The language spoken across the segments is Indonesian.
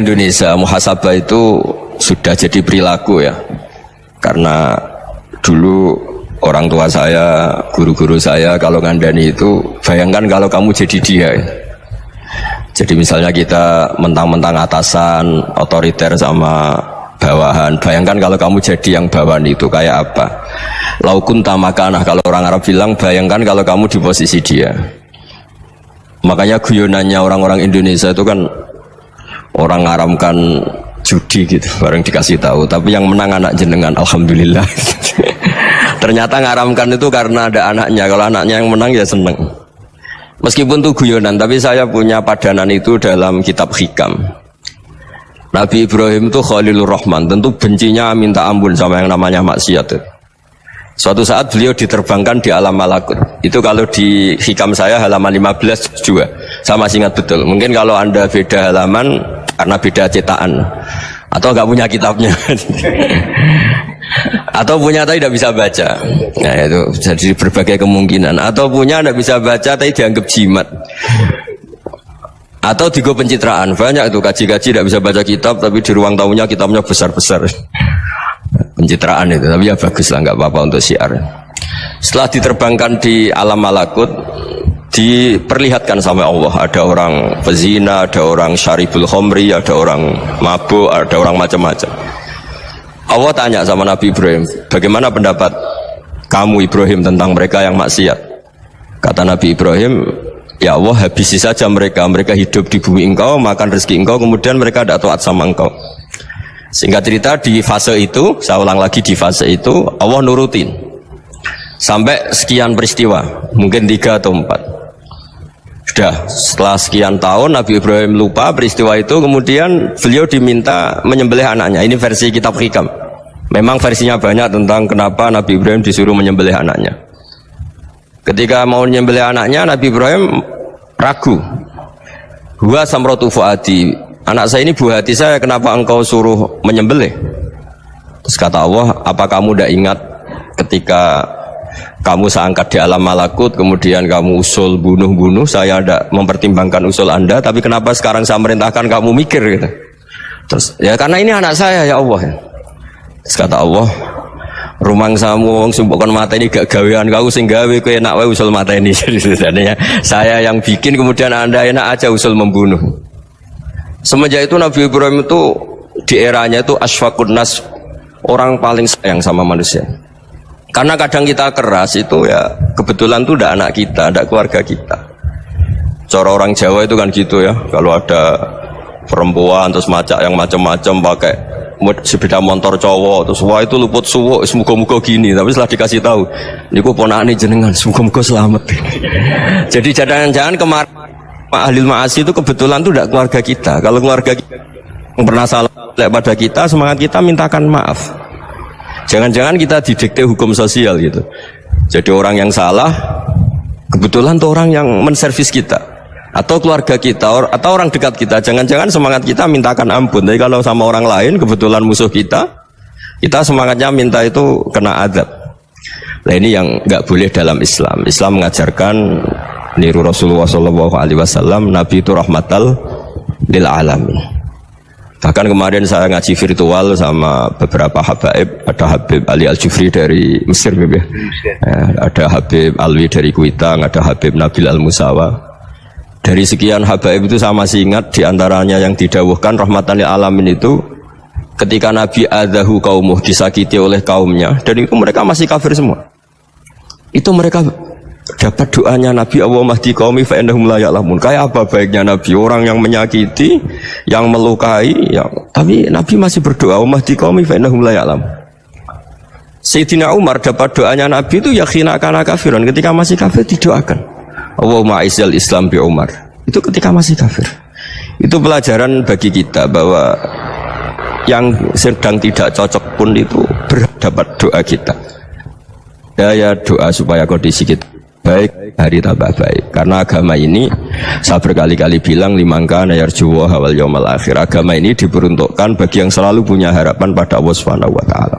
Indonesia, muhasabah itu sudah jadi perilaku ya. Karena dulu orang tua saya, guru-guru saya kalau ngandani itu, bayangkan kalau kamu jadi dia ya. Jadi misalnya kita mentang-mentang atasan, otoriter sama bawahan, bayangkan kalau kamu jadi yang bawahan itu kayak apa. Laukun tamakanah, kalau orang Arab bilang, bayangkan kalau kamu di posisi dia. Makanya guyonannya orang-orang Indonesia itu kan orang ngaramkan judi gitu, bareng dikasih tahu, tapi yang menang anak jenengan, alhamdulillah. Ternyata ngaramkan itu karena ada anaknya, kalau anaknya yang menang ya seneng. Meskipun itu guyonan, tapi saya punya padanan itu dalam kitab Hikam. Nabi Ibrahim itu Khalilur Rahman, tentu bencinya minta ampun sama yang namanya maksiat. Suatu saat beliau diterbangkan di alam malakut. Itu kalau di Hikam saya halaman 15 juga. Saya masih ingat betul. Mungkin kalau Anda beda halaman karena beda cetakan, atau nggak punya kitabnya, atau punya tapi tidak bisa baca. Nah itu jadi berbagai kemungkinan. Atau punya tidak bisa baca tapi dianggap jimat. Atau digo pencitraan, banyak itu kaji-kaji tidak bisa baca kitab tapi di ruang tamunya kitabnya besar-besar. Pencitraan itu, tapi ya bagus lah, nggak apa-apa untuk syiar. Setelah diterbangkan di alam malakut, diperlihatkan sama Allah, ada orang pezina, ada orang syaribul khomri, ada orang mabuk, ada orang macam-macam. Allah tanya sama Nabi Ibrahim, bagaimana pendapat kamu Ibrahim tentang mereka yang maksiat? Kata Nabi Ibrahim, ya Allah, habisi saja mereka, mereka hidup di bumi engkau, makan rezeki engkau, kemudian mereka tidak taat sama engkau. Singkat cerita di fase itu, saya ulang lagi, di fase itu Allah nurutin sampai sekian peristiwa, mungkin 3 atau 4. Sudah setelah sekian tahun Nabi Ibrahim lupa peristiwa itu, kemudian beliau diminta menyembelih anaknya. Ini versi kitab Hikam. Memang versinya banyak tentang kenapa Nabi Ibrahim disuruh menyembelih anaknya. Ketika mau menyembelih anaknya, Nabi Ibrahim ragu. Huwa samratu fuadi, anak saya ini buah hati saya, kenapa engkau suruh menyembelih? Terus kata Allah, apa kamu tidak ingat ketika kamu saya angkat di alam malakut, kemudian kamu usul bunuh-bunuh, saya tidak mempertimbangkan usul anda, tapi kenapa sekarang saya merintahkan kamu mikir gitu? Terus ya karena ini anak saya ya Allah. Terus kata Allah, rumang samu wong sumpukon mata ini gak gawean kau sing gawe kowe enak wae usul mata ini. Jadi sebenarnya saya yang bikin, kemudian anda enak aja usul membunuh. Semenjak itu Nabi Ibrahim itu di eranya itu asfaqun nas, orang paling sayang sama manusia. Karena kadang kita keras itu ya kebetulan itu udah anak kita, ada keluarga kita. Cara orang Jawa itu kan gitu ya, kalau ada perempuan terus macak yang macam-macam pakai sepeda motor cowok, terus wah itu luput suwuk, semoga-moga gini. Tapi setelah dikasih tahu, niku ponakane jenengan, semoga-moga selamat. Jadi jangan-jangan kemarin ahli ma'asi itu kebetulan itu tidak keluarga kita. Kalau keluarga kita yang pernah salah pada kita, semangat kita mintakan maaf. Jangan-jangan kita didikte hukum sosial gitu. Jadi orang yang salah kebetulan itu orang yang menservis kita, atau keluarga kita, atau orang dekat kita. Jangan-jangan semangat kita mintakan ampun. Tapi kalau sama orang lain kebetulan musuh kita semangatnya minta itu kena adab. Nah ini yang nggak boleh dalam Islam. Islam mengajarkan niru Rasulullah SAW, Nabi itu rahmatal lil alamin. Bahkan kemarin saya ngaji virtual sama beberapa habaib, ada Habib Ali Al-Jufri dari Mesir, ya. Ada Habib Alwi dari Kuitang, ada Habib Nabil Al-Musawa. Dari sekian habaib itu saya masih ingat diantaranya yang didawuhkan rahmatan lil alamin itu ketika Nabi adahu kaumuh, disakiti oleh kaumnya, dan itu mereka masih kafir semua. Itu mereka dapat doanya Nabi, Allahumma hdi qaumi fa innahum la ya'lamun. Kayak apa baiknya Nabi, orang yang menyakiti, yang melukai, tapi Nabi masih berdoa, Allahumma hdi qaumi fa innahum la ya'lamun. Sayyidina Umar dapat doanya Nabi itu yakhina kana kafiran, ketika masih kafir didoakan, Allahumma a'izzal Islam bi Umar. Itu ketika masih kafir. Itu pelajaran bagi kita bahwa yang sedang tidak cocok pun itu berdapat doa kita. Ya doa supaya kondisi kita baik, hari tambah baik. Karena agama ini saya berkali-kali bilang, limangkana yarjuwa wal yaumal akhir. Agama ini diperuntukkan bagi yang selalu punya harapan pada Allah Subhanahu wa taala.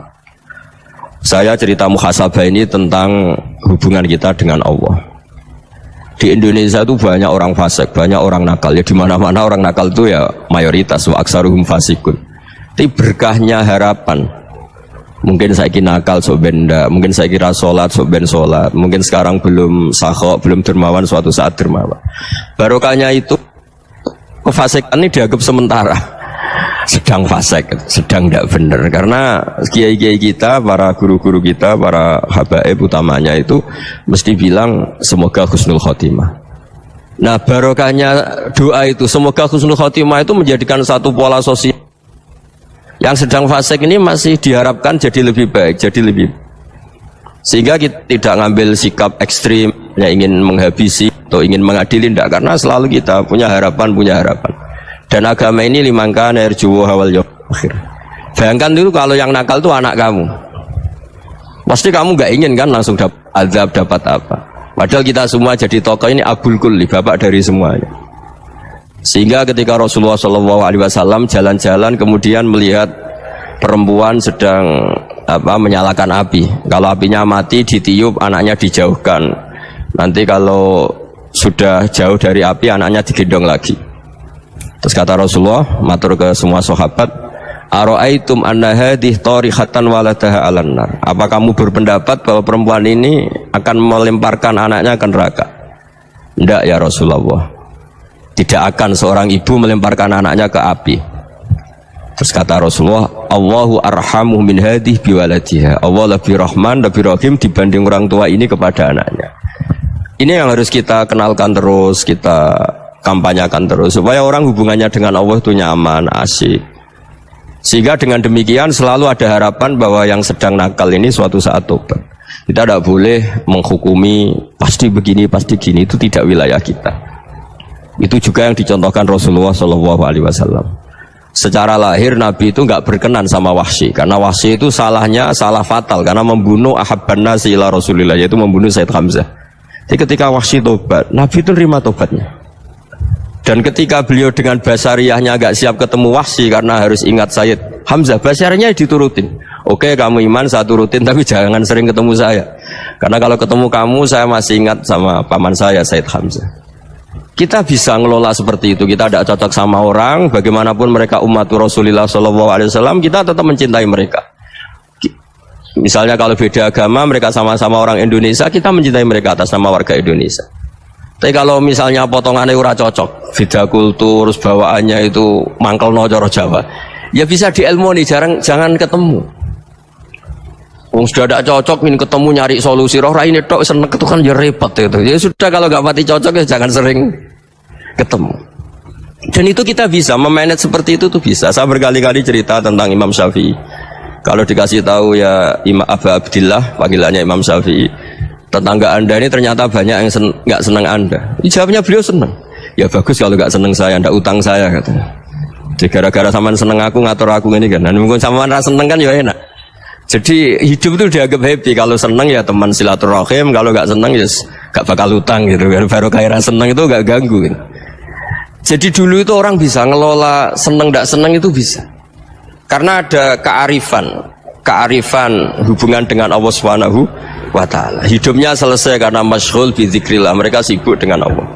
Saya cerita muhasabah ini tentang hubungan kita dengan Allah. Di Indonesia itu banyak orang fasik, banyak orang nakal. Ya di mana-mana orang nakal itu ya mayoritas, wa aksaruhum fasikun. Tapi berkahnya harapan. Mungkin saya kira nakal sok benda, mungkin saya kira sholat sok ben sholat, mungkin sekarang belum sakhok, belum dermawan, suatu saat dermawan. Barokahnya itu kefasikan ini dianggap sementara, sedang fasik, sedang tidak benar. Karena kiai-kiai kita, para guru-guru kita, para habaib utamanya itu mesti bilang semoga husnul khotimah. Nah barokahnya doa itu semoga husnul khotimah itu menjadikan satu pola sosial. Yang sedang fasik ini masih diharapkan jadi lebih baik, jadi lebih, sehingga kita tidak ngambil sikap ekstrim yang ingin menghabisi atau ingin mengadili, tidak, karena selalu kita punya harapan. Dan agama ini limangkan erjuwo hawal yom akhir. Bayangkan dulu kalau yang nakal itu anak kamu, pasti kamu nggak ingin kan langsung dapat azab, dapat apa. Padahal kita semua jadi tokoh ini abul kulli, bapak dari semuanya. Sehingga ketika Rasulullah SAW jalan-jalan kemudian melihat perempuan sedang menyalakan api. Kalau apinya mati ditiup, anaknya dijauhkan. Nanti kalau sudah jauh dari api, anaknya digendong lagi. Terus kata Rasulullah, matur ke semua sahabat, Aro'aitum anna hadih tarihatan waladaha alan nar. Apa kamu berpendapat bahwa perempuan ini akan melemparkan anaknya ke neraka? Tidak ya Rasulullah. Tidak akan seorang ibu melemparkan anaknya ke api. Terus kata Rasulullah, Allahu arhamu min hadih biwaladiha. Allah lebih rahman, lebih rahim dibanding orang tua ini kepada anaknya. Ini yang harus kita kenalkan terus, kita kampanyakan terus, supaya orang hubungannya dengan Allah itu nyaman, asik. Sehingga dengan demikian selalu ada harapan bahwa yang sedang nakal ini suatu saat tobat. Kita tidak boleh menghukumi pasti begini, pasti gini, itu tidak wilayah kita. Itu juga yang dicontohkan Rasulullah SAW. Secara lahir Nabi itu nggak berkenan sama Wahsy, karena Wahsy itu salahnya salah fatal karena membunuh ahabban nasi ila Rasulillah, yaitu membunuh Sayyid Hamzah. Jadi ketika Wahsy tobat, Nabi itu terima tobatnya. Dan ketika beliau dengan basariyahnya nggak siap ketemu Wahsy karena harus ingat Sayyid Hamzah, basariyahnya diturutin. Oke, kamu iman saya turutin, tapi jangan sering ketemu saya. Karena kalau ketemu kamu saya masih ingat sama paman saya Sayyid Hamzah. Kita bisa ngelola seperti itu. Kita tidak cocok sama orang, bagaimanapun mereka umat Rasulullah SAW, kita tetap mencintai mereka. Misalnya kalau beda agama, mereka sama-sama orang Indonesia, kita mencintai mereka atas nama warga Indonesia. Tapi kalau misalnya potongannya ora cocok, beda kultur, bawaannya itu mangkel no coro Jawa, ya bisa diilmoni, jangan ketemu. Wong sudah tidak cocok, ingin ketemu nyari solusi. Roh ini tok seneng itu kan ya repot itu. Ya sudah kalau nggak pati cocok ya jangan sering ketemu. Dan itu kita bisa memanage seperti itu tuh bisa. Saya berkali-kali cerita tentang Imam Syafi'i. Kalau dikasih tahu ya Imam Abu Abdillah, panggilannya Imam Syafi'i, tetangga anda ini ternyata banyak yang nggak senang anda. Jawabnya beliau senang. Ya bagus kalau nggak senang saya, ndak utang saya katanya. Jadi gara-gara saman seneng aku ngatur aku ini kan. Dan mungkin saman rasa seneng kan ya enak. Jadi hidup itu dianggap happy. Kalau seneng ya teman silaturahim, kalau nggak seneng ya gak bakal utang gitu kan. Baru kaya seneng itu gak ganggu gitu. Jadi dulu itu orang bisa ngelola seneng gak seneng itu bisa. Karena ada kearifan hubungan dengan Allah Subhanahu wa ta'ala. Hidupnya selesai karena masyghul bi dzikrillah, mereka sibuk dengan Allah.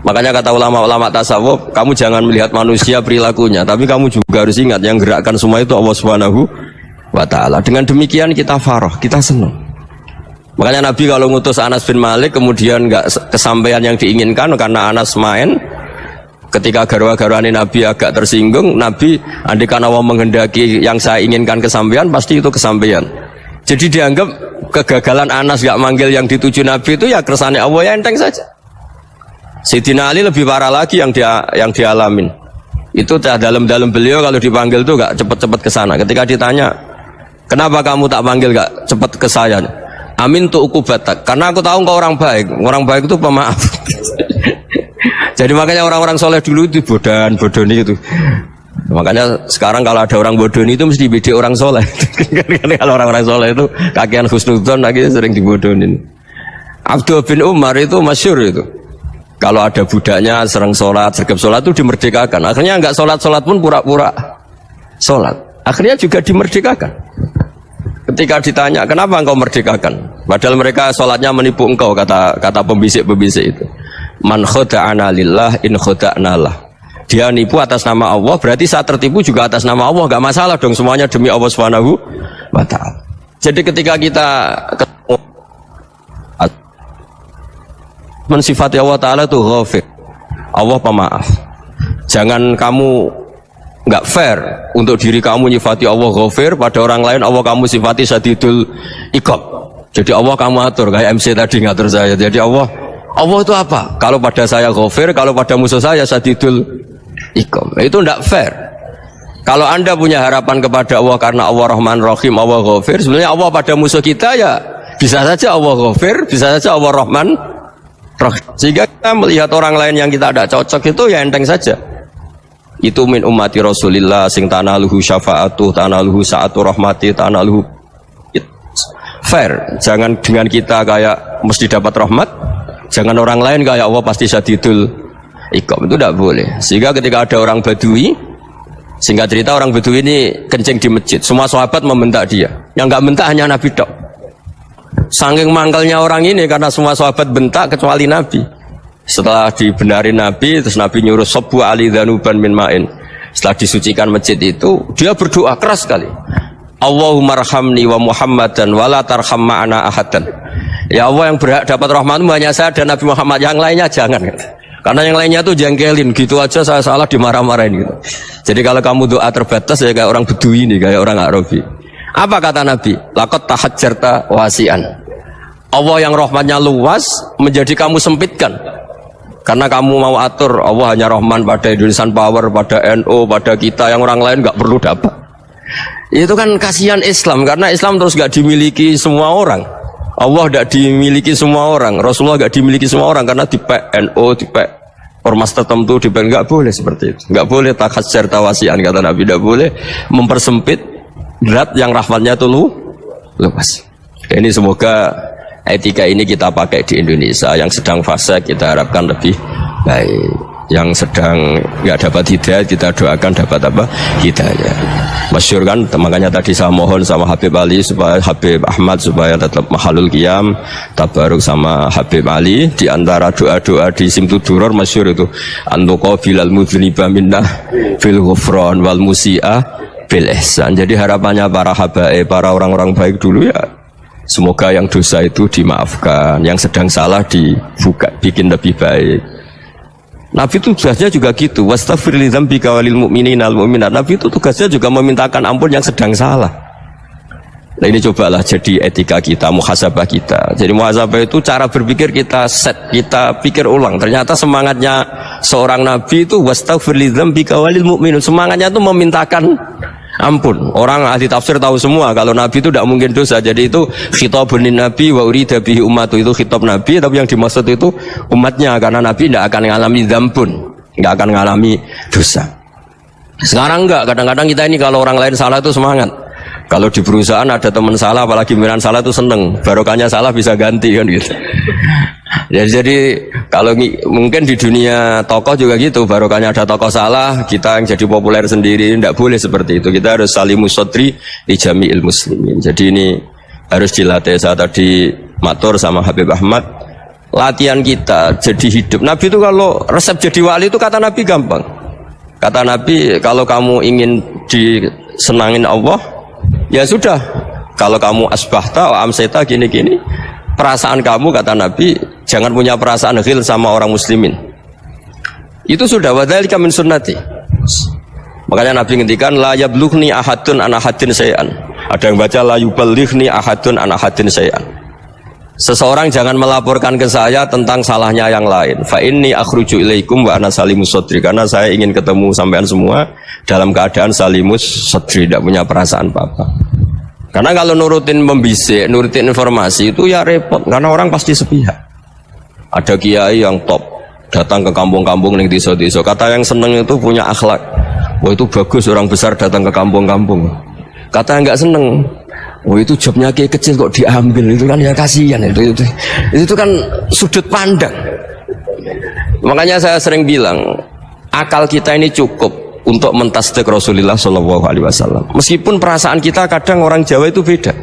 Makanya kata ulama-ulama tasawuf, kamu jangan melihat manusia perilakunya, tapi kamu juga harus ingat yang gerakkan semua itu Allah Subhanahu wa ta'ala. Dengan demikian kita farah, kita senang. Makanya Nabi kalau ngutus Anas bin Malik kemudian nggak kesampaian yang diinginkan karena Anas main, ketika garwa-garwani Nabi agak tersinggung, Nabi andaikan Allah menghendaki yang saya inginkan kesampaian, pasti itu kesampaian. Jadi dianggap kegagalan Anas nggak manggil yang dituju Nabi itu ya kersane Allah, ya enteng saja. Sayyidina Ali lebih parah lagi yang dialamin. Itu dalam-dalam beliau kalau dipanggil tuh nggak cepet-cepet ke sana. Ketika ditanya, kenapa kamu tak panggil gak cepat ke saya? Amin tu ukubatak. Karena aku tahu engkau orang baik. Orang baik itu pemaaf. Jadi makanya orang-orang soleh dulu itu bodoni itu. Makanya sekarang kalau ada orang bodoni itu mesti beda orang soleh. Kalau orang-orang soleh itu kakean husnudzon lagi sering dibodonin. Abdul bin Umar itu masyhur itu. Kalau ada budaknya sering sholat, sergap sholat itu dimerdekakan. Akhirnya enggak sholat pun pura-pura sholat. Akhirnya juga dimerdekakan. Ketika ditanya, kenapa engkau merdekakan? Padahal mereka sholatnya menipu engkau, kata pembisik-pembisik itu. Man khoda'ana lillah in khoda'na lah. Dia nipu atas nama Allah, berarti saat tertipu juga atas nama Allah, enggak masalah dong, semuanya demi Allah Subhanahu wa ta'ala. Jadi ketika kita mensifati Allah Ta'ala itu ghafir, Allah pemaaf. Jangan kamu enggak fair untuk diri kamu nyifati Allah ghafir, pada orang lain Allah kamu sifati syadidul iqab. Jadi Allah kamu atur, kayak MC tadi ngatur saya. Jadi Allah itu apa? Kalau pada saya ghafir, kalau pada musuh saya syadidul iqab. Itu tidak fair. Kalau Anda punya harapan kepada Allah karena Allah Rahman Rahim, Allah ghafir, sebenarnya Allah pada musuh kita ya bisa saja Allah ghafir, bisa saja Allah Rahman Rahim. Sehingga kita melihat orang lain yang kita tidak cocok itu ya enteng saja. Itu min ummati Rasulillah sing tanaluhu syafa'atuh, tanaluhu sa'atu rahmati, tanaluhu fair. Jangan dengan kita kayak mesti dapat rahmat, jangan orang lain kayak Allah pasti syadidul iqab. Itu tidak boleh. Sehingga ketika ada orang Badui, singkat cerita orang Badui ini kencing di masjid, semua sahabat membentak dia. Yang enggak bentak hanya Nabi tok. Saking mangkalnya orang ini karena semua sahabat bentak kecuali Nabi. Setelah dibenarin Nabi, terus Nabi nyuruh sabbu ali dhanuban min ma'in. Setelah disucikan masjid itu, dia berdoa keras sekali. Allahumma arhamni wa Muhammadan wa la tarham ma'ana ahadan. Ya Allah, yang berhak dapat rahmatmu hanya saya dan Nabi Muhammad, yang lainnya jangan. Karena yang lainnya tuh jengkelin, gitu aja saya salah dimarah-marahin gitu. Jadi kalau kamu doa terbatas ya kayak orang Bedui ini, kayak orang Arabi. Apa kata Nabi? Laqad tahajjarta wasi'an. Allah yang rahmatnya luas menjadi kamu sempitkan. Karena kamu mau atur Allah hanya Rahman pada Indonesian Power, pada NU, pada kita, yang orang lain nggak perlu dapat. Itu kan kasihan Islam, karena Islam terus nggak dimiliki semua orang. Allah tidak dimiliki semua orang, Rasulullah tidak dimiliki semua orang, karena di NU, di ormas tertentu, di nggak boleh seperti itu. Nggak boleh takhasyar tawasian, kata Nabi, tidak boleh mempersempit berat yang rahmatnya itu luas. Ini semoga etika ini kita pakai di Indonesia. Yang sedang fase kita harapkan lebih baik. Yang sedang nggak dapat hidayah kita doakan dapat apa? Hidayah. Masyhur kan, makanya tadi saya mohon sama Habib Ali supaya Habib Ahmad supaya tetap mahalul qiyam tabaruk sama Habib Ali. Di antara doa-doa di Simtuduror masyhur itu antuqabilal mudhniba minnah fil ghufran wal musi'ah bil ihsan. Jadi harapannya para habaib, para orang-orang baik dulu ya, semoga yang dosa itu dimaafkan, yang sedang salah dibuka, bikin lebih baik. Nabi itu tugasnya juga gitu. Wastaghfir li dzambika walil mu'minina wal mu'minat. Nabi itu tugasnya juga memintakan ampun yang sedang salah. Nah ini cobalah jadi etika kita, muhasabah kita. Jadi muhasabah itu cara berpikir kita set, kita pikir ulang. Ternyata semangatnya seorang nabi itu wastaghfir li dzambika walil mu'minun. Semangatnya itu memintakan ampun. Orang ahli tafsir tahu semua kalau Nabi itu tidak mungkin dosa. Jadi itu khitabun lin Nabi wa urida bihi ummatu, itu khitab Nabi, tapi yang dimaksud itu umatnya, karena Nabi tidak akan mengalami dzambun, tidak akan mengalami dosa. Sekarang enggak, kadang-kadang kita ini kalau orang lain salah itu semangat. Kalau di perusahaan ada teman salah, apalagi pimpinan salah itu seneng, barokahnya salah bisa ganti kan gitu. Jadi kalau mungkin di dunia tokoh juga gitu, barokahnya ada tokoh salah, kita yang jadi populer sendiri, tidak boleh seperti itu. Kita harus salimus sodri di jami'il muslimin. Jadi ini harus dilatih. Saya tadi matur sama Habib Ahmad, latihan kita jadi hidup. Nabi itu kalau resep jadi wali itu kata Nabi gampang. Kata Nabi, kalau kamu ingin disenangin Allah, ya sudah, kalau kamu asbahta wa amseta gini-gini, perasaan kamu, kata Nabi, jangan punya perasaan ghil sama orang muslimin. Itu sudah, wadzalika min sunnati. Makanya Nabi ngendikan la yablughni ahadun an ahadin syai'an. Ada yang baca la yuballighni ahadun an ahadin syai'an. Seseorang jangan melaporkan ke saya tentang salahnya yang lain. Fa inni akhruju ilaikum wa ana salimus sodri. Karena saya ingin ketemu sampean semua dalam keadaan salimus sodri, tidak punya perasaan apa-apa. Karena kalau nurutin membisik, nurutin informasi itu ya repot, karena orang pasti sepihak. Ada kiai yang top datang ke kampung-kampung ning desa-desa. Kata yang seneng itu punya akhlak. Wah itu bagus orang besar datang ke kampung-kampung. Kata yang enggak seneng, oh itu jobnya kiai kecil kok diambil, itu kan ya kasihan. Itu kan sudut pandang. Makanya saya sering bilang, akal kita ini cukup untuk mentasdik Rasulullah Shallallahu Alaihi Wasallam. Meskipun perasaan kita kadang orang Jawa itu beda.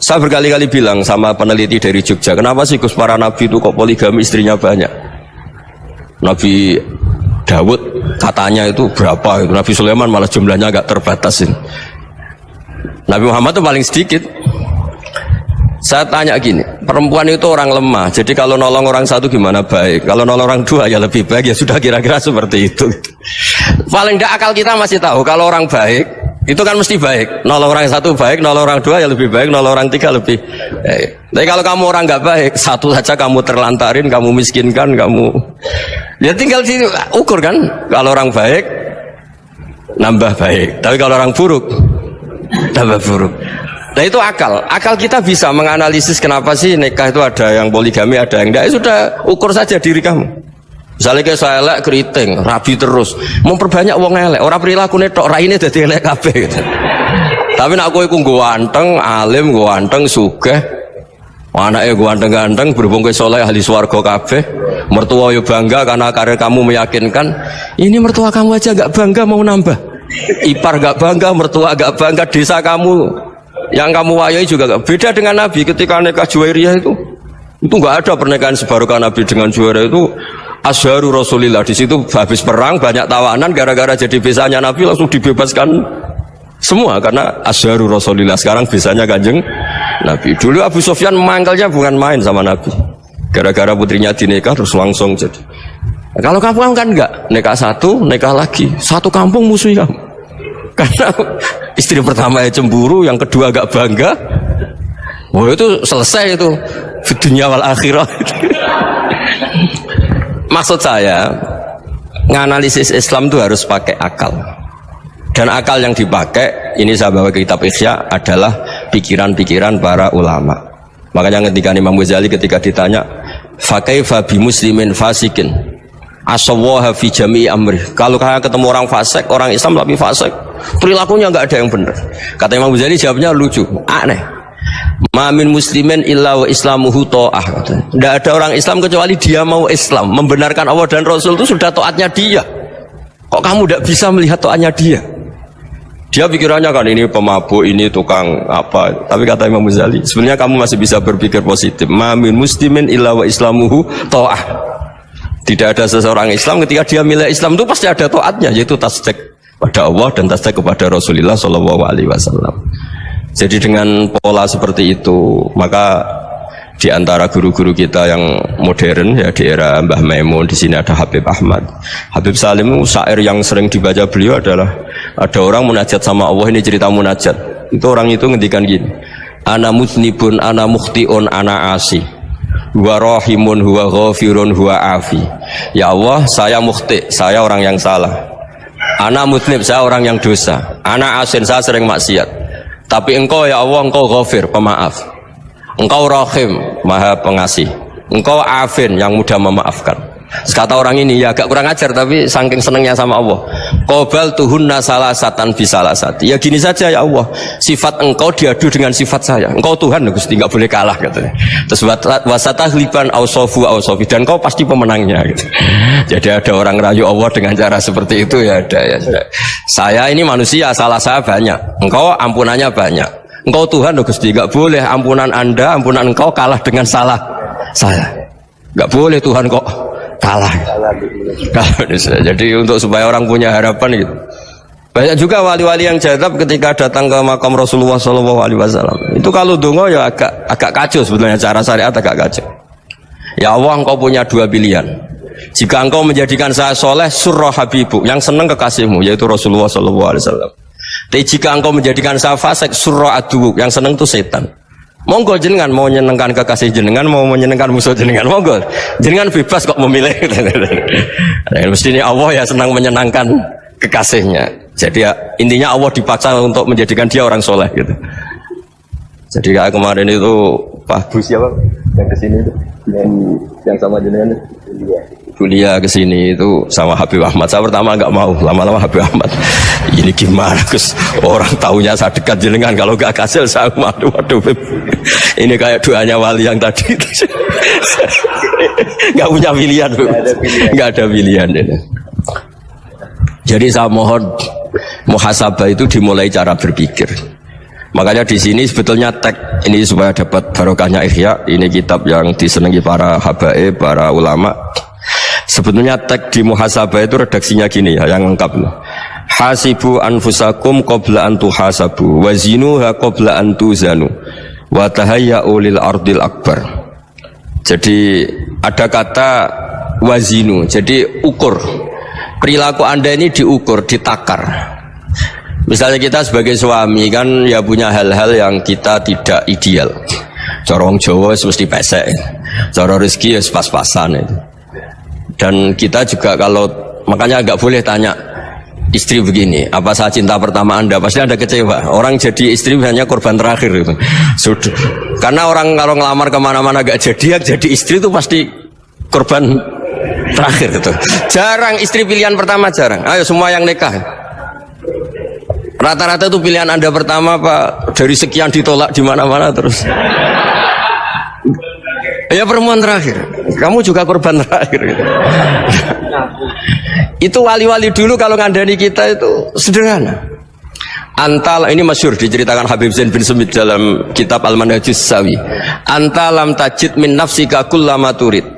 Saya berkali-kali bilang sama peneliti dari Jogja, kenapa sih Gus para nabi itu kok poligami istrinya banyak? Nabi Dawud katanya itu berapa itu, Nabi Sulaiman malah jumlahnya agak terbatasin. Nabi Muhammad itu paling sedikit. Saya tanya gini, perempuan itu orang lemah, jadi kalau nolong orang satu gimana baik, kalau nolong orang dua ya lebih baik, ya sudah kira-kira seperti itu. Paling tidak akal kita masih tahu kalau orang baik itu kan mesti baik, nolong orang satu baik, nolong orang dua ya lebih baik, nolong orang tiga lebih baik. Tapi kalau kamu orang nggak baik, satu saja kamu terlantarin, kamu miskinkan, kamu ya tinggal diukur kan, kalau orang baik nambah baik, tapi kalau orang buruk tambah buruk. Nah itu akal kita bisa menganalisis kenapa sih nikah itu ada yang poligami, ada yang enggak. Sudah ukur saja diri kamu. Misalnya kayak saya elek keriting, rabi terus, memperbanyak wong elek, orang perilaku netok, raine dadi elek kabeh gitu. Tapi nak kowe iku ganteng, alim, ganteng, sugih, anake ganteng-ganteng, berhubung kowe saleh ahli swarga kabeh, mertua yo bangga karena karir kamu meyakinkan. Ini mertua kamu aja enggak bangga mau nambah. Ipar enggak bangga, mertua enggak bangga, desa kamu yang kamu wayai juga gak beda dengan Nabi ketika nikah Juwairiyah itu nggak ada pernikahan sebarokah Nabi dengan Juwairiyah itu asharu Rasulillah. Di situ habis perang banyak tawanan, gara-gara jadi besanya Nabi langsung dibebaskan semua karena asharu Rasulillah. Sekarang besanya Kanjeng Nabi. Dulu Abu Sufyan mangkalnya bukan main sama Nabi, gara-gara putrinya dinikah terus langsung jadi. Nah, kalau kamu kan enggak, nikah satu, nikah lagi, satu kampung musuh kamu. Karena istri pertama ya cemburu, yang kedua agak bangga. Oh itu selesai itu dunia wal akhirah. Maksud saya nganalisis Islam itu harus pakai akal. Dan akal yang dipakai ini saya bawa ke kitab Ihya adalah pikiran-pikiran para ulama. Makanya ketika Imam Ghazali ketika ditanya fakaifa bi muslimin fasikin asawaha fi jami'i amri, kalau kalian ketemu orang fasik, orang Islam tapi fasik, perilakunya nggak ada yang benar. Kata Imam Ghazali jawabnya lucu, aneh. Ma min muslimin illa wa islamuhu ta'ah. Tidak ada orang Islam kecuali dia mau Islam, membenarkan Allah dan Rasul itu sudah taatnya dia. Kok kamu tidak bisa melihat taatnya dia? Dia pikirannya kan ini pemabuk, ini tukang apa. Tapi kata Imam Ghazali, sebenarnya kamu masih bisa berpikir positif. Ma min muslimin illa wa islamuhu ta'ah. Tidak ada seseorang Islam ketika dia milik Islam itu pasti ada taatnya, yaitu tasdik pada Allah dan tasdik kepada Rasulullah Shallallahu Alaihi Wasallam. Jadi dengan pola seperti itu, maka di antara guru-guru kita yang modern ya di era Mbah Maimun, di sini ada Habib Ahmad, Habib Salim, syair yang sering dibaca beliau adalah ada orang munajat sama Allah. Ini cerita munajat. Itu orang itu ngendikan gini, ana mutnibun, ana mukhtiun, ana asi. Huwa rahimun, huwa ghafirun, huwa afi. Ya Allah, saya mukhti, saya orang yang salah. Ana mutnib, saya orang yang dosa. Ana asin, saya sering maksiat. Tapi engkau ya Allah, engkau ghafir, pemaaf. Engkau rahim, maha pengasih. Engkau afin, yang mudah memaafkan. Kata orang ini ya agak kurang ajar, tapi saking senengnya sama Allah. Qobal tuhunna salasatan bisalasati. Ya gini saja ya Allah, sifat engkau diadu dengan sifat saya. Engkau Tuhan Gusti, nggak boleh kalah katanya. Terus wasatahliban ausofu ausofi, dan kau pasti pemenangnya gitu. Jadi ada orang rayu Allah dengan cara seperti itu ya ada ya. Saya ini manusia, salah saya banyak. Engkau ampunannya banyak. Engkau Tuhan Gusti, nggak boleh ampunan Anda, ampunan engkau kalah dengan salah saya. Nggak boleh Tuhan kok kalah. Jadi untuk supaya orang punya harapan gitu. Banyak juga wali-wali yang jadab ketika datang ke makam Rasulullah SAW. Itu kalau dongo ya agak kacau sebetulnya, cara syariat agak kacau. Ya Allah, engkau punya dua pilihan. Jika engkau menjadikan saya soleh, surah habibu, yang senang kekasihmu, yaitu Rasulullah SAW. Tapi jika engkau menjadikan saya fasik, surah aduwuk, yang senang itu setan. Monggo jenengan mau menyenangkan kekasih jenengan, mau menyenangkan musuh jenengan, monggo jenengan bebas kok memilih. Mestinya Allah ya senang menyenangkan kekasihnya. Jadi ya, intinya Allah dipaksa untuk menjadikan dia orang soleh gitu. Jadi kayak kemarin itu Pak Gus siapa yang kesini itu, yang sama jenengan Julia kesini itu sama Habib Ahmad. Saya pertama nggak mau, lama-lama Habib Ahmad ini gimana Gus, orang taunya saya dekat jenengan, kalau nggak kasil saya waduh ini kayak doanya wali yang tadi. Nggak punya pilihan, nggak ada pilihan ini. Jadi saya mohon muhasabah itu dimulai cara berpikir. Makanya di sini sebetulnya tag ini supaya dapat barokahnya Ihya. Ini kitab yang disenangi para habaib, para ulama. Sebetulnya teks di muhasabah itu redaksinya gini ya, yang lengkap. Hasibu anfusakum qabla an tuhasabu wa zinuha qabla an tuzanu wa tahayya'u lil ardil akbar. Jadi ada kata wazinu, jadi ukur. Perilaku Anda ini diukur, ditakar. Misalnya kita sebagai suami kan ya punya hal-hal yang kita tidak ideal. Cara wong Jawa mesti pesek. Cara rezeki ya pas-pasan itu. Dan kita juga kalau makanya nggak boleh tanya istri begini, apa saya cinta pertama Anda? Pasti Anda kecewa. Orang jadi istri hanya korban terakhir itu. Sudah. Karena orang kalau ngelamar kemana-mana gak jadi, yang jadi istri itu pasti korban terakhir itu. Jarang istri pilihan pertama, jarang. Ayo semua yang nikah. Rata-rata itu pilihan Anda pertama Pak, dari sekian ditolak di mana-mana terus. Ya perempuan terakhir. Kamu juga korban terakhir gitu. Itu wali-wali dulu kalau ngandani kita itu sederhana. Antal ini masyhur diceritakan Habib Zain bin Sumit dalam kitab Al-Manhajus Sawi. Antalam tajid min nafsika kullama turid.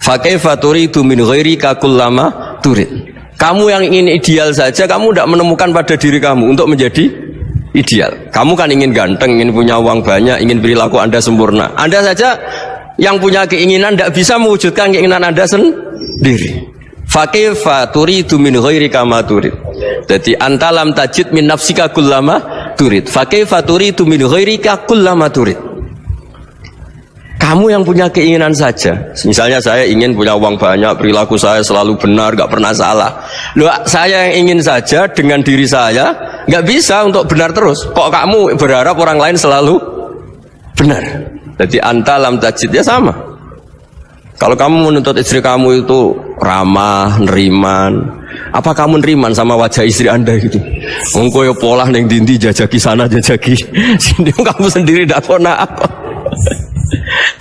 Fa kaifa turidu min ghairika kullama turid. Kamu yang ingin ideal saja kamu tidak menemukan pada diri kamu untuk menjadi ideal. Kamu kan ingin ganteng, ingin punya uang banyak, ingin perilaku Anda sempurna. Anda saja yang punya keinginan tidak bisa mewujudkan keinginan Anda sendiri. Fakifa turidu min ghairika ma turid. Jadi antalam tajid min nafsika kullama turid. Fakifa turidu min ghairika kullama turid. Kamu yang punya keinginan saja. Misalnya saya ingin punya uang banyak, perilaku saya selalu benar, gak pernah salah. Loh, saya yang ingin saja dengan diri saya gak bisa untuk benar terus. Kok kamu berharap orang lain selalu benar? Jadi antalam tajid ya sama. Kalau kamu menuntut istri kamu itu ramah, neriman, apa kamu neriman sama wajah istri Anda gitu? Engko yo pola ning dindi jajaki sana jajaki sini, kamu sendiri ndak pernah apa.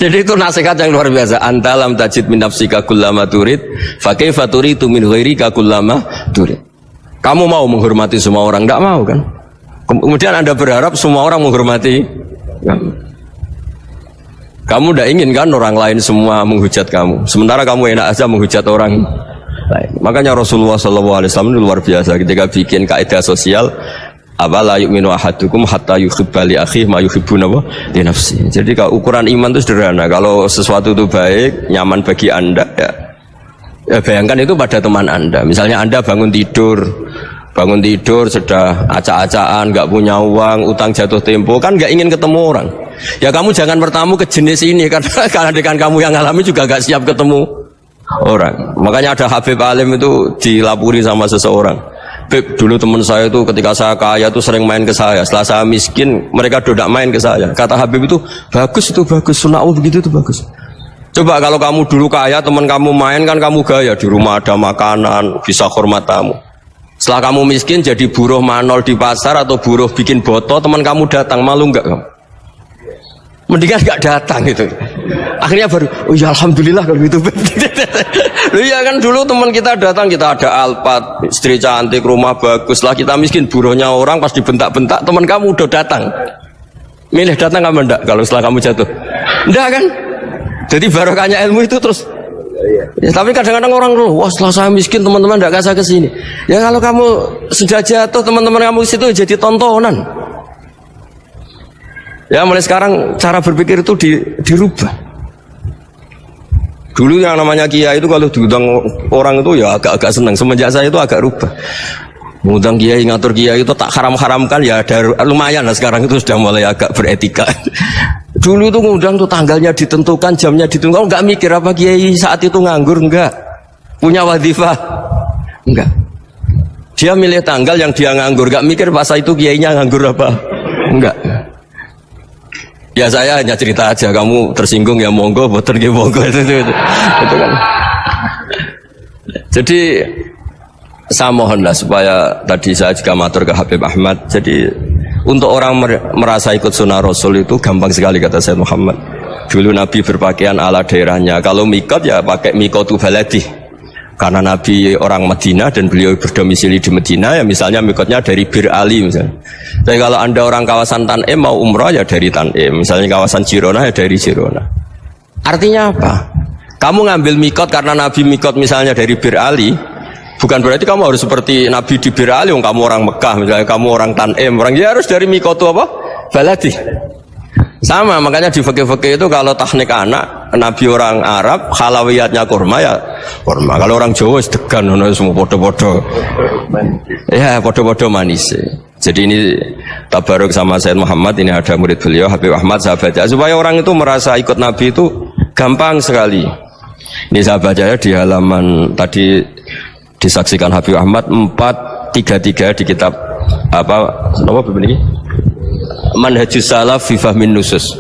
Jadi itu nasihat yang luar biasa. Antalam tajid min nafsika kullama turid, fa kaifa turidu min ghairika kullama turid. Kamu mau menghormati semua orang? Enggak mau kan? Kemudian Anda berharap semua orang menghormati kamu. Kamu tidak ingin kan orang lain semua menghujat kamu. Sementara kamu enak aja menghujat orang lain. Makanya Rasulullah SAW itu luar biasa ketika bikin kaidah sosial. Apa la yu'minu ahadukum hatta yuhibba li akhihi ma yuhibbu li nafsi. Jadi kalau ukuran iman itu sederhana. Kalau sesuatu itu baik, nyaman bagi Anda, ya bayangkan itu pada teman Anda. Misalnya Anda bangun tidur sudah acak-acakan, nggak punya uang, utang jatuh tempo, kan nggak ingin ketemu orang. Ya kamu jangan bertamu ke jenis ini karena dengan kamu yang alami juga nggak siap ketemu orang. Makanya ada Habib Alim itu dilapuri sama seseorang. Beb, dulu teman saya itu ketika saya kaya itu sering main ke saya. Setelah saya miskin, mereka tidak main ke saya. Kata Habib itu bagus, sunau begitu itu bagus. Coba kalau kamu dulu kaya, teman kamu main kan kamu gaya, di rumah ada makanan, bisa hormat tamu. Setelah kamu miskin jadi buruh manol di pasar atau buruh bikin boto, teman kamu datang, malu enggak kamu? Mendingan enggak datang gitu. Akhirnya baru, oh ya alhamdulillah kalau gitu. Loh ya kan dulu teman kita datang, kita ada Alphard, istri cantik, rumah bagus. Lah kita miskin, buruhnya orang pas dibentak-bentak, teman kamu udah datang. Milih datang apa enggak kalau setelah kamu jatuh? Enggak kan? Jadi barokahnya ilmu itu terus. Ya, tapi kadang-kadang orang loh, wah setelah saya miskin teman-teman enggak kasih ke sini. Ya kalau kamu sudah jatuh, teman-teman kamu di situ jadi tontonan. Ya mulai sekarang cara berpikir itu dirubah. Dulu yang namanya kiai itu kalau diundang orang itu ya agak-agak senang. Semenjak saya itu agak rubah. Mengundang kiai, ngatur kiai itu tak haram-haramkan ya ada lumayan lah, sekarang itu sudah mulai agak beretika. Dulu itu ngundang tuh tanggalnya ditentukan, jamnya ditentukan. Enggak mikir apa kiai saat itu nganggur, enggak. Punya wadifah, enggak. Dia milih tanggal yang dia nganggur, enggak mikir pas itu kiainya nganggur apa, enggak. Ya saya hanya cerita aja, kamu tersinggung ya monggo, boten nggih monggo itu kan. Jadi saya mohonlah supaya tadi saya juga matur ke Habib Ahmad. Jadi untuk orang merasa ikut sunnah Rasul itu gampang sekali kata Sayyid Muhammad. Dulu Nabi berpakaian ala daerahnya. Kalau mikot ya pakai mikotu baladi. Karena Nabi orang Madinah dan beliau berdomisili di Madinah, ya misalnya mikotnya dari Bir Ali misalnya. Tapi kalau Anda orang kawasan Tanim mau umrah ya dari Tanim, misalnya kawasan Jirona ya dari Jirona. Artinya apa? Kamu ngambil mikot karena Nabi mikot misalnya dari Bir Ali, bukan berarti kamu harus seperti Nabi di Bir Ali, kamu orang Mekah, misalnya kamu orang Tanim, orang ya harus dari mikot itu apa? Baladi. Sama, makanya di fikih-fikih itu kalau teknik anak, Nabi orang Arab, halawiyatnya kurma ya kurma. Kalau orang Jawa sedegan, semua podo-podo. Ya, podo-podo manis. Jadi ini tabaruk sama Sayyid Muhammad, ini ada murid beliau, Habib Ahmad, sahabatnya. Supaya orang itu merasa ikut Nabi itu gampang sekali. Ini saya baca di halaman tadi disaksikan Habib Ahmad 433 di kitab apa begini? Manhajus Salaf fi Fahmin Nusus.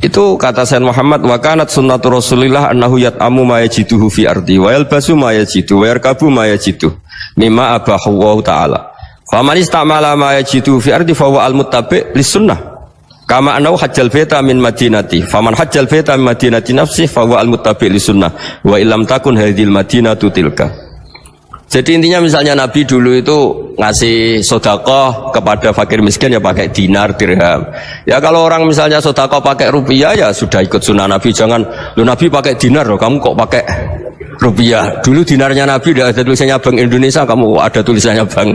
Itu kata Sayyid Muhammad, wa kanat sunnatu Rasulillah annahu yat'amu ma yajiduhu fi ardi wa yalbasu ma yajidu wa yarkabu ma yajidu mimma abahu Allah taala. Fa man istamala ma yajidu fi ardi fa huwa al-muttabi' lis sunnah. Kama anau hajjal baita min madinati, faman hajjal baita min madinati nafsi fa huwa al-muttabi' li sunnah wa illam takun hadhil madinatu tilka. Jadi intinya misalnya Nabi dulu itu ngasih sedekah kepada fakir miskin ya pakai dinar, dirham. Ya kalau orang misalnya sedekah pakai rupiah ya sudah ikut sunnah Nabi. Jangan lu Nabi pakai dinar loh, kamu kok pakai rupiah. Dulu dinarnya Nabi tidak ada tulisannya Bank Indonesia, kamu ada tulisannya Bank.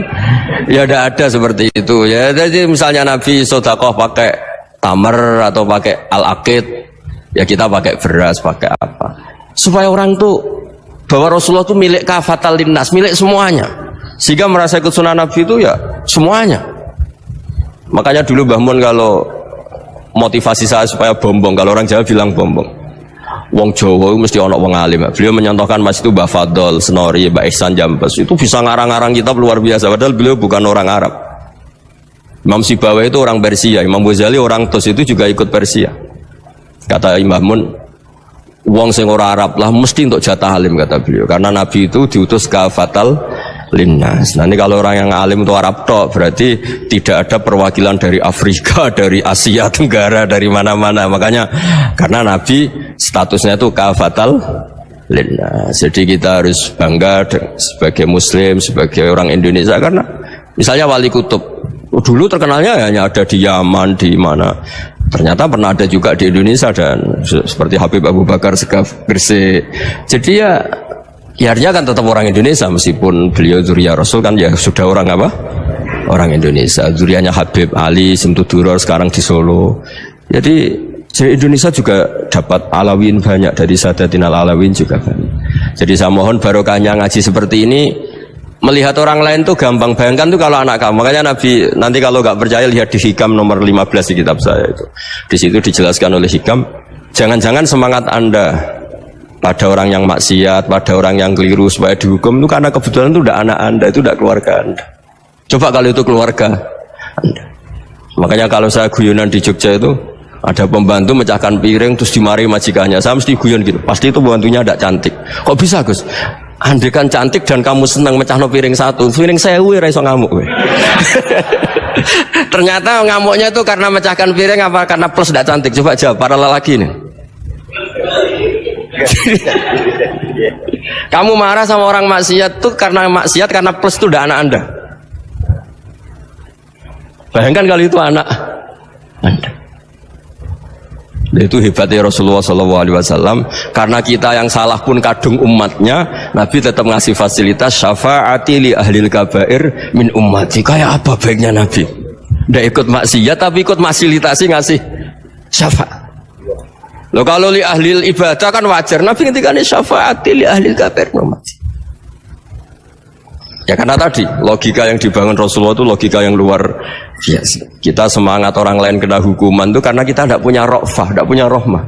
Ya tidak ada seperti itu. Ya jadi misalnya Nabi sedekah pakai tamar atau pakai al-aqid, ya kita pakai beras, pakai apa, supaya orang tuh bahwa Rasulullah itu milik kafatal linnas, milik semuanya, sehingga merasa ikut sunnah Nabi itu ya semuanya. Makanya dulu Mbah Mun kalau motivasi saya supaya bombong, kalau orang Jawa bilang bombong, wong Jawa itu mesti ono wong alim. Beliau menyontohkan mas itu Mbah Fadol, Senori, Mbah Ihsan Jambes, itu bisa ngarang-ngarang kitab luar biasa, padahal beliau bukan orang Arab. Imam Sibawai itu orang Persia, Imam Ghazali orang Tos itu juga ikut Persia. Kata Imam Mun, wong sing ora Arab lah mesti untuk jatah alim, kata beliau. Karena Nabi itu diutus kafatal linnas. Nah ini kalau orang yang alim itu Arab tok, berarti tidak ada perwakilan dari Afrika, dari Asia Tenggara, dari mana-mana. Makanya karena Nabi statusnya itu kafatal linnas. Jadi kita harus bangga sebagai Muslim, sebagai orang Indonesia, karena misalnya Wali Kutub dulu terkenalnya hanya ada di Yaman, di mana. Ternyata pernah ada juga di Indonesia, dan seperti Habib Abu Bakar Segaf Gresik. Jadi ya artinya kan tetap orang Indonesia, meskipun beliau zuriyah Rasul kan ya sudah orang apa? Orang Indonesia. Zuriyahnya Habib Ali Simtuduror sekarang di Solo. Jadi Indonesia juga dapat Alawin banyak, dari Sadatin Al-Alawin juga banyak. Jadi saya mohon barokahnya ngaji seperti ini. Melihat orang lain tuh gampang, bayangkan tuh kalau anak kamu. Makanya Nabi nanti kalau nggak percaya lihat di Hikam nomor 15 di kitab saya itu. Di situ dijelaskan oleh Hikam, jangan-jangan semangat Anda pada orang yang maksiat, pada orang yang keliru supaya dihukum itu karena kebetulan itu udah anak Anda, itu udah keluarga Anda. Coba kalau itu keluarga Anda. Makanya kalau saya guyonan di Jogja itu ada pembantu mecahkan piring terus dimarahi majikannya, saya mesti guyon gitu. Pasti itu pembantunya tidak cantik. Kok bisa Gus? Andai kan cantik dan kamu senang mecahno piring satu, piring 1000 ora iso ngamuk kowe. Ternyata ngamuknya itu karena mecahkan piring apa karena plus tidak cantik? Coba jawab para lelaki ini. Kamu marah sama orang maksiat tuh karena maksiat, karena plus itu udah anak Anda. Bayangkan kalau itu anak Anda. Itu hebatnya Rasulullah SAW. Karena kita yang salah pun kadung umatnya, Nabi tetap ngasih fasilitas syafaati li ahlil kabair min ummati. Kayak apa baiknya Nabi? Nggak ikut maksiat tapi ikut fasilitasi ngasih syafaat. Loh kalau li ahlil ibadah kan wajar, Nabi ketika ini syafaati li ahlil kabair min ummati. Ya karena tadi logika yang dibangun Rasulullah itu logika yang luar biasa. Kita semangat orang lain kena hukuman itu karena kita tidak punya ra'fah, tidak punya rahmah.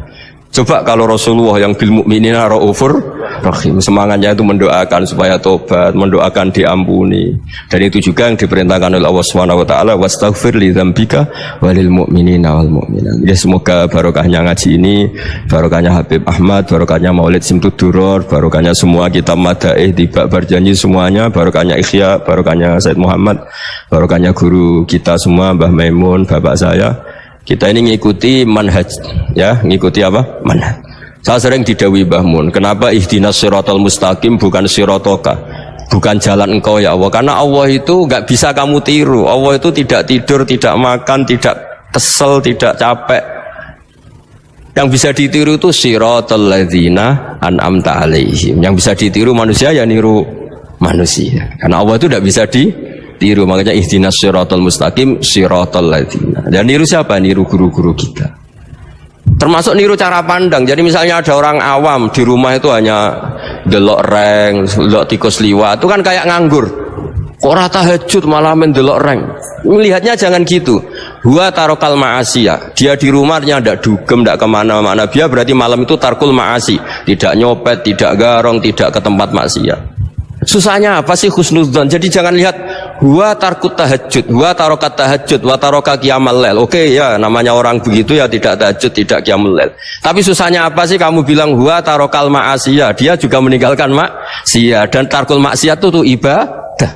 Coba kalau Rasulullah yang bil mukminina raufur rahim, semangatnya itu mendoakan supaya tobat, mendoakan diampuni. Dan itu juga yang diperintahkan oleh Allah Subhanahu wa taala, wastaghfir li dzambika walil mu'minina wal mu'minat. Ya semoga barokahnya ngaji ini, barokahnya Habib Ahmad, barokahnya Maulid Simtuduror, barokahnya semua kitab Madaih, Tiba Berjanji semuanya, barokahnya Ikhya, barokahnya Said Muhammad, barokahnya guru kita semua Mbah Maimun, bapak saya. Kita ini ngikuti manhaj, ya, ngikuti apa? Manhaj. Saya sering didhawuhi Mbah Mun, kenapa ihdinas siratal mustaqim bukan siratoka, bukan jalan engkau ya Allah? Karena Allah itu nggak bisa kamu tiru. Allah itu tidak tidur, tidak makan, tidak kesel, tidak capek. Yang bisa ditiru itu siratal ladzina an'amta alaihim. Yang bisa ditiru manusia ya niru manusia. Karena Allah itu tidak bisa ditiru. Makanya ihdinas siratal mustaqim siratal ladzina. Dan niru siapa? Niru guru-guru kita. Termasuk niru cara pandang. Jadi misalnya ada orang awam di rumah itu hanya delok reng, delok tikus liwat, itu kan kayak nganggur. Kok ora tahajud malah mendelok reng. Melihatnya jangan gitu. Huwa tarokal ma'asiyah. Dia di rumahnya tidak dugem, tidak kemana-mana. Dia berarti malam itu tarkul ma'asi. Tidak nyopet, tidak garong, tidak ke tempat maksiat. Susahnya apa sih husnudzon? Jadi jangan lihat huwa tarkut tahajud, huwa tarokat tahajud, wa taroka qiyamal lail. Oke ya, namanya orang begitu ya tidak tahajud, tidak qiyamul lail. Tapi susahnya apa sih kamu bilang huwa tarokal ma'asiyah? Dia juga meninggalkan maksiat, dan tarkul maksiat itu ibadah.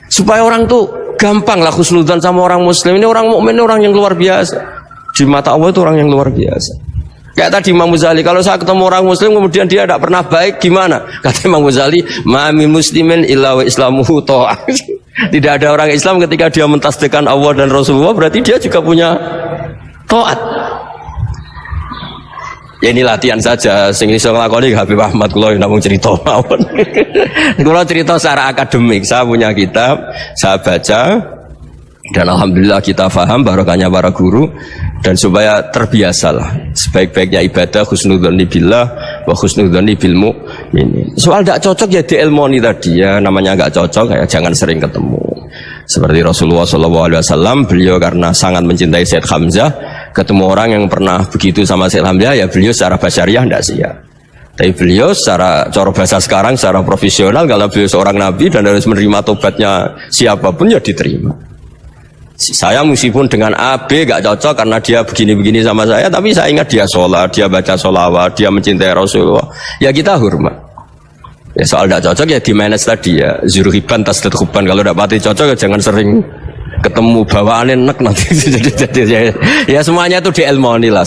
Supaya orang tuh gampang lah husnudzon sama orang muslim. Ini orang mukmin, orang yang luar biasa. Di mata Allah itu orang yang luar biasa. Kayak tadi Imam Ghazali, kalau saya ketemu orang muslim kemudian dia tidak pernah baik, gimana? Kata Imam Ghazali, ma min muslimin illa wa islamuhu ta'ah. Tidak ada orang Islam ketika dia mentasdihkan Allah dan Rasulullah, berarti dia juga punya taat. Ya ini latihan saja, sing iso nglakoni Habib Ahmad kula namung cerita mawon. Kula cerita secara akademik, saya punya kitab, saya baca, dan alhamdulillah kita faham barokahnya para guru, dan supaya terbiasalah sebaik-baiknya ibadah husnudzonni billah wa husnudzonni bil mu'minin. Soal tidak cocok ya diilmoni tadi ya, namanya nggak cocok ya jangan sering ketemu. Seperti Rasulullah SAW, beliau karena sangat mencintai Sayyid Hamzah, ketemu orang yang pernah begitu sama Sayyid Hamzah, ya beliau secara basyariah tidak siap. Tapi beliau secara cara bahasa sekarang, secara profesional, kalau beliau seorang nabi dan harus menerima tobatnya siapapun ya diterima. Saya meskipun dengan A, B gak cocok karena dia begini-begini sama saya, tapi saya ingat dia sholat, dia baca sholawat, dia mencintai Rasulullah, ya kita hormat. Ya soal gak cocok ya di manage tadi ya, zuruhiban tasdadhuban. Kalau gak pati cocok ya jangan sering ketemu, bawaannya enak nanti. Ya semuanya itu diilmoni lah.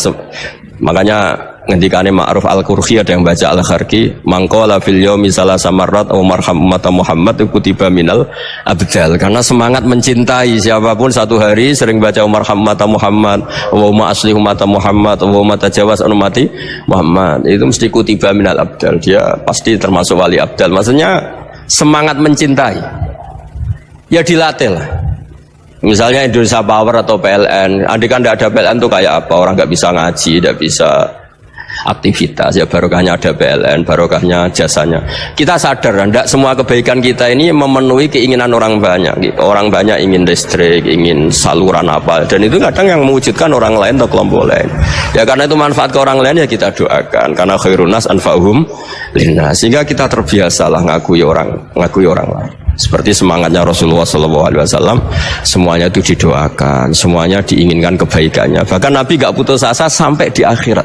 Makanya ngendikane Ma'ruf Al-Qurhi, ada yang baca Al-Kharki, mangqala fil yaumi salasa marrat aw marham ummata Muhammad kutiba minal abdal. Karena semangat mencintai siapapun satu hari sering baca marham ummata Muhammad, wa ma asli ummata Muhammad, wa ma tajawaz an ummati Muhammad, itu mesti kutiba minal abdal. Dia pasti termasuk wali abdal. Maksudnya semangat mencintai ya dilatih lah. Misalnya Indonesia Power atau PLN, andai kan tidak ada PLN tuh kayak apa? Orang nggak bisa ngaji, tidak bisa aktivitas, ya barokahnya ada PLN, barokahnya jasanya. Kita sadar, tidak semua kebaikan kita ini memenuhi keinginan orang banyak. Orang banyak ingin listrik, ingin saluran apa, dan itu kadang yang mewujudkan orang lain atau kelompok lain. Ya karena itu manfaat ke orang lain ya kita doakan, karena khairun nas anfa'uhum linnas, sehingga kita terbiasalah ngakui orang lain. Seperti semangatnya Rasulullah SAW, semuanya itu didoakan, semuanya diinginkan kebaikannya. Bahkan Nabi gak putus asa sampai di akhirat.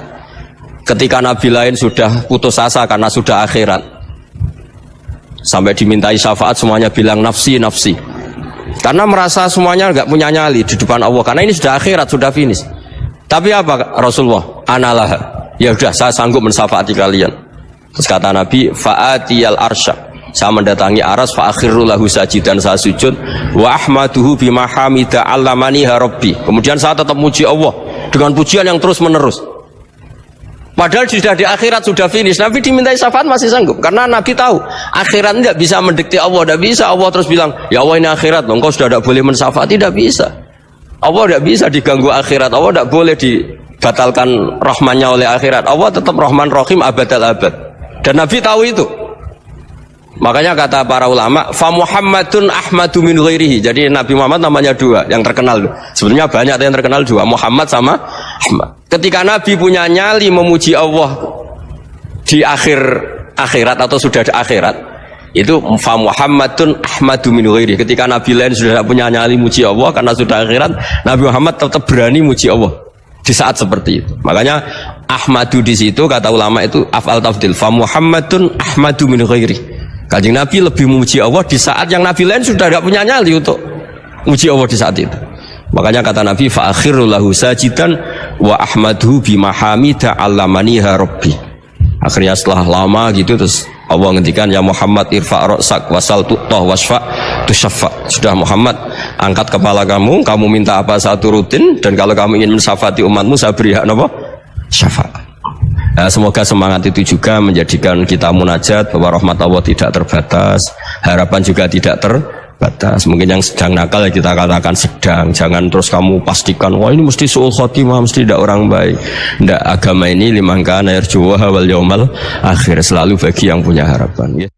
Ketika Nabi lain sudah putus asa karena sudah akhirat, sampai dimintai syafaat semuanya bilang nafsi, nafsi. Karena merasa semuanya gak punya nyali di depan Allah, karena ini sudah akhirat, sudah finish. Tapi apa Rasulullah? Analah, ya udah saya sanggup mensyafaati kalian. Terus kata Nabi, fa'atiyal arsya, saya mendatangi aras, fa'akhirru lahu sajidan, saya sujud, wa ahmaduhu bima hamida allamaniha rabbi. Kemudian saya tetap muji Allah dengan pujian yang terus menerus. Padahal sudah di akhirat, sudah finish. Nabi dimintai syafaat masih sanggup, karena Nabi tahu akhirat tidak bisa mendikte Allah, tidak bisa Allah terus bilang ya Allah ini akhirat, engkau sudah tidak boleh mensyafaati, tidak bisa. Allah tidak bisa diganggu akhirat, Allah tidak boleh dibatalkan rahmannya oleh akhirat. Allah tetap Rahman Rahim abadal abad, dan Nabi tahu itu. Makanya kata para ulama, fa Muhammadun ahmadu min ghairihi. Jadi Nabi Muhammad namanya dua yang terkenal. Sebenarnya banyak yang terkenal dua, Muhammad sama Ahmad. Ketika Nabi punya nyali memuji Allah di akhirat atau sudah di akhirat, itu fa Muhammadun ahmadu min ghairihi. Ketika Nabi lain sudah tidak punya nyali muji Allah karena sudah akhirat, Nabi Muhammad tetap berani muji Allah di saat seperti itu. Makanya Ahmadu di situ kata ulama itu af'al tafdil, fa Muhammadun ahmadu min ghairihi. Kanjeng Nabi lebih memuji Allah di saat yang Nabi lain sudah tidak punya nyali untuk memuji Allah di saat itu. Makanya kata Nabi, fa'akhirru lahu sajidan wa ahmaduhu bima hamida allamaniha rabbi. Akhirnya setelah lama gitu terus Allah ngendikan, ya Muhammad irfa' ra'sak wasal tu'tah wasfa' tusyaffa. Sudah Muhammad, angkat kepala kamu minta apa saya turutin, dan kalau kamu ingin mensyafaati umatmu saya beri hak apa? Syafaat. Nah, semoga semangat itu juga menjadikan kita munajat bahwa rahmat Allah tidak terbatas, harapan juga tidak terbatas. Mungkin yang sedang nakal ya kita katakan sedang, jangan terus kamu pastikan wah ini mesti su'ul khotimah, mesti tidak orang baik. Tidak, agama ini liman kana yarjuwaha wal yaumal akhir, selalu bagi yang punya harapan ya.